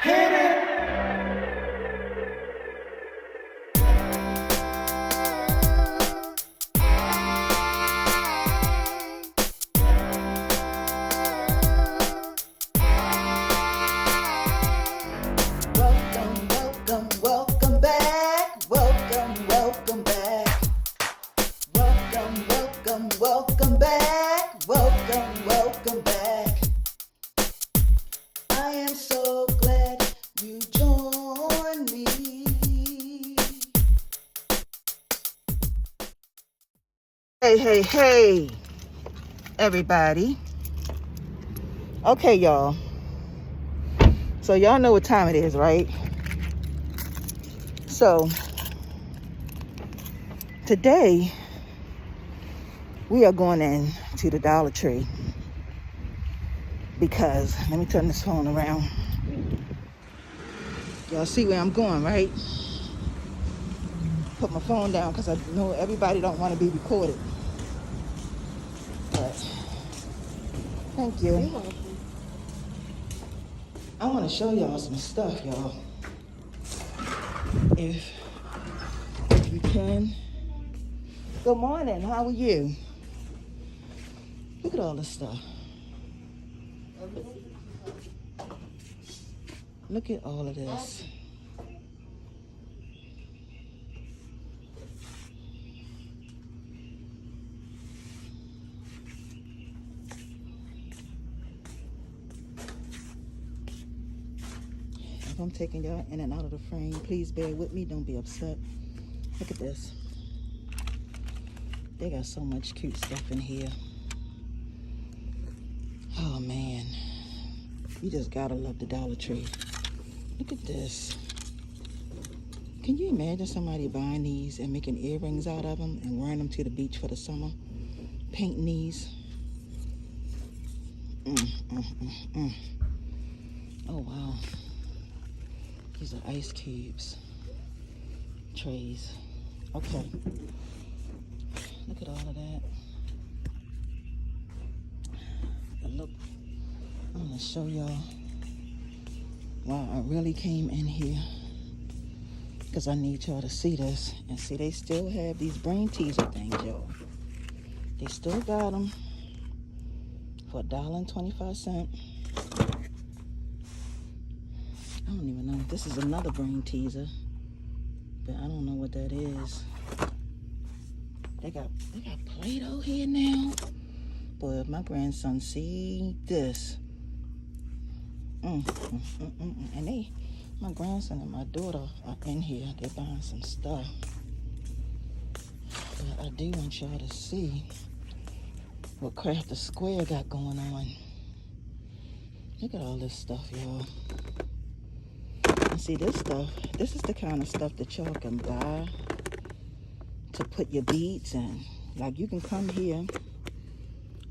Hit it. Welcome, welcome, welcome back. Welcome, welcome back. Welcome, welcome, welcome back. Welcome, welcome back. I am so glad you joined me. Hey, everybody. Okay, y'all. So y'all know what time it is, right? So today we are going in to the Dollar Tree because, let me turn this phone around. Y'all see where I'm going, right? Put my phone down because I know everybody don't want to be recorded. But thank you. I want to show y'all some stuff, y'all. If you can. Good morning. How are you? Look at all this stuff. Look at all of this. If I'm taking y'all in and out of the frame, please bear with me. Don't be upset. Look at this. They got so much cute stuff in here. Oh man, you just gotta love the Dollar Tree. Look at this. Can you imagine somebody buying these and making earrings out of them and wearing them to the beach for the summer? Painting these. Oh wow. These are ice cubes. Trays. Okay. Look at all of that. And look, I'm gonna show y'all why I really came in here. Because I need y'all to see this. And see, they still have these brain teaser things, y'all. They still got them for $1.25. I don't even know. This is another brain teaser. But I don't know what that is. They got Play-Doh here now. Boy, if my grandson see this. And my grandson and my daughter are in here. They're buying some stuff. But I do want y'all to see what Craft the Square got going on. Look at all this stuff, y'all. And see, this stuff, this is the kind of stuff that y'all can buy to put your beads in. Like, you can come here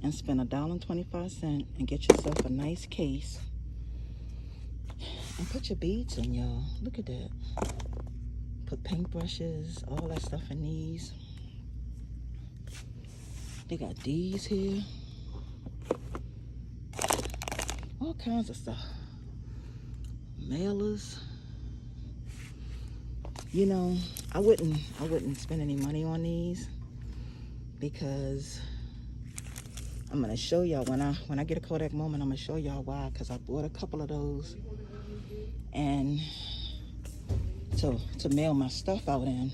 and spend $1.25 and get yourself a nice case and put your beads in, y'all. Look at that. Put paintbrushes, all that stuff in these. They got these here. All kinds of stuff. Mailers. You know, I wouldn't spend any money on these because I'm gonna show y'all when I get a Kodak moment. I'm gonna show y'all why. Because I bought a couple of those and to mail my stuff out in,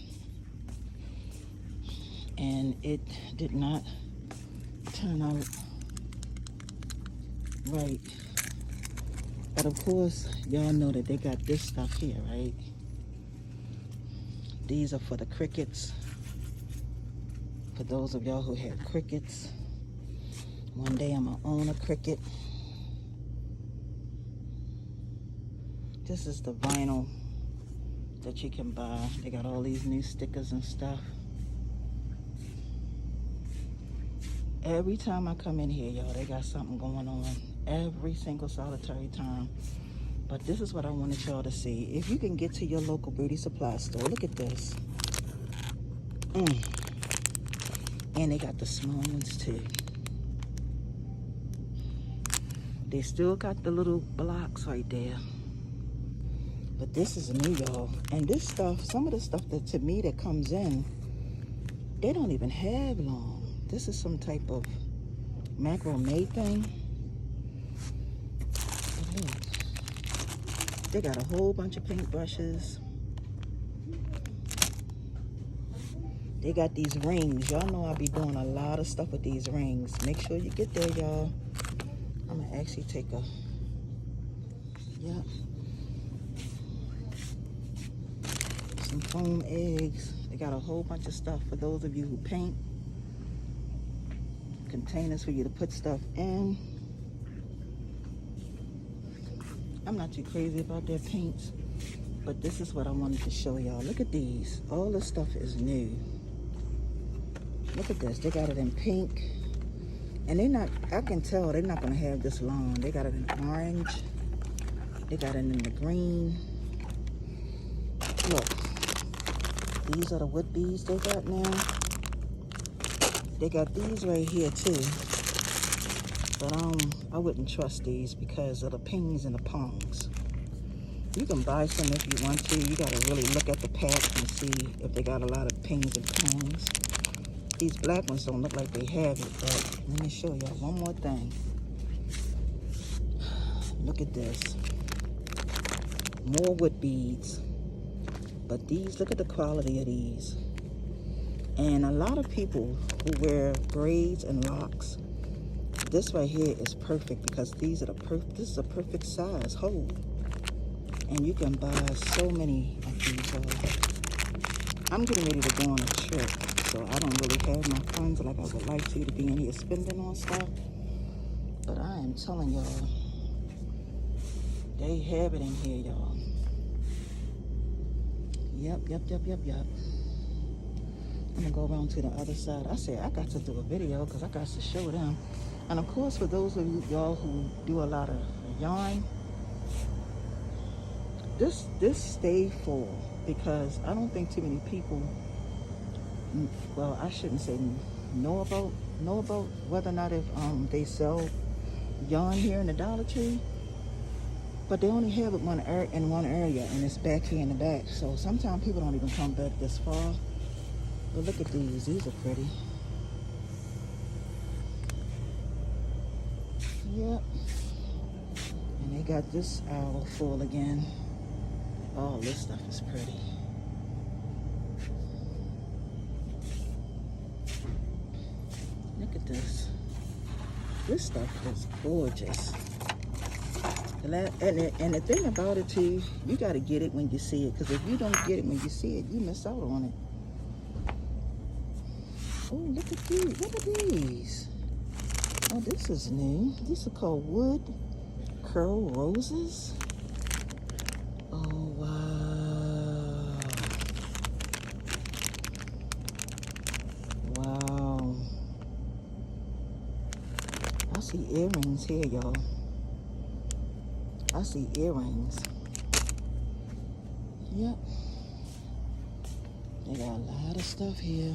and it did not turn out right. But of course, y'all know that they got this stuff here, right? These are for the crickets. For those of y'all who have crickets. One day I'm gonna own a cricket. This is the vinyl that you can buy. They got all these new stickers and stuff. Every time I come in here, y'all, they got something going on. Every single solitary time. But this is what I wanted y'all to see. If you can get to your local beauty supply store, look at this. And they got the small ones too. They still got the little blocks right there. But this is new, y'all. And this stuff, some of the stuff that to me that comes in, they don't even have long. This is some type of macrame thing. They got a whole bunch of paintbrushes. They got these rings. Y'all know I be doing a lot of stuff with these rings. Make sure you get there, y'all. I'm gonna actually take a, yep. Some foam eggs. They got a whole bunch of stuff for those of you who paint. Containers for you to put stuff in. I'm not too crazy about their paints, but this is what I wanted to show y'all. Look at these. All this stuff is new. Look at this. They got it in pink. And they're not, I can tell they're not going to have this long. They got it in orange. They got it in the green. Look. These are the wood beads they got now. They got these right here too. But I wouldn't trust these because of the pings and the pongs. You can buy some if you want to. You got to really look at the pack and see if they got a lot of pings and pongs. These black ones don't look like they have it, but let me show y'all one more thing. Look at this. More wood beads. But these, look at the quality of these. And a lot of people who wear braids and locks, this right here is perfect because these are this is a perfect size hole. And you can buy so many of these. I'm getting ready to go on a trip, so I don't really have my funds like I would like to be in here spending on stuff. But I am telling y'all, they have it in here, y'all. Yep. I'm gonna go around to the other side. I said I got to do a video because I got to show them. And of course, for those of y'all who do a lot of yarn, this stay full because I don't think too many people, well, I shouldn't say know about whether or not if they sell yarn here in the Dollar Tree. But they only have it in one area, and it's back here in the back. So sometimes people don't even come back this far. But look at these. These are pretty. Yep. And they got this owl full again. All this stuff is pretty. Look at this. This stuff is gorgeous. And the thing about it too, you got to get it when you see it. Because if you don't get it when you see it, you miss out on it. Oh, look at these. What are these? Oh, this is new. These are called wood curl roses. Oh, wow. Wow. I see earrings here, y'all. I see earrings. Yep. They got a lot of stuff here.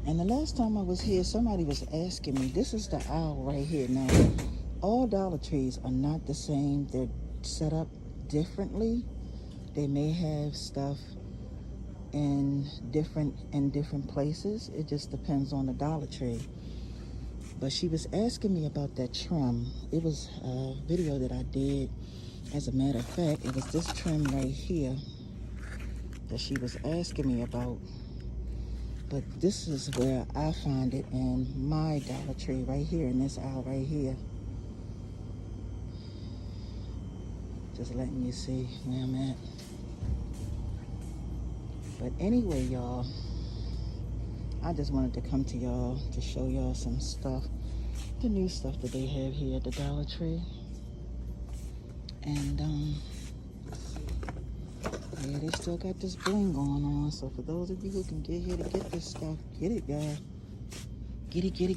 And the last time I was here, somebody was asking me, this is the aisle right here. Now, all Dollar Trees are not the same. They're set up differently. They may have stuff in different places. It just depends on the Dollar Tree. But she was asking me about that trim. It was a video that I did. As a matter of fact, it was this trim right here that she was asking me about. But this is where I find it in my Dollar Tree, right here in this aisle right here. Just letting you see where I'm at. But anyway, y'all, I just wanted to come to y'all to show y'all some stuff, the new stuff that they have here at the Dollar Tree. And yeah, they still got this bling going on. So for those of you who can get here to get this stuff, get it, y'all. Get it. Get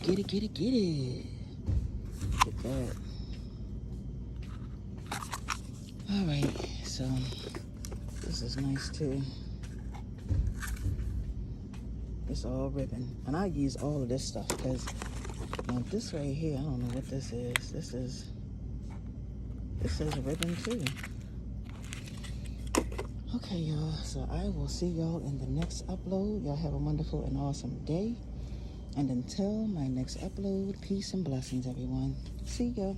that. All right, so this is nice too. It's all ribbon, and I use all of this stuff because this right here, I don't know what this is. This is This says ribbon too. Okay, y'all. So I will see y'all in the next upload. Y'all have a wonderful and awesome day. And until my next upload, peace and blessings, everyone. See ya.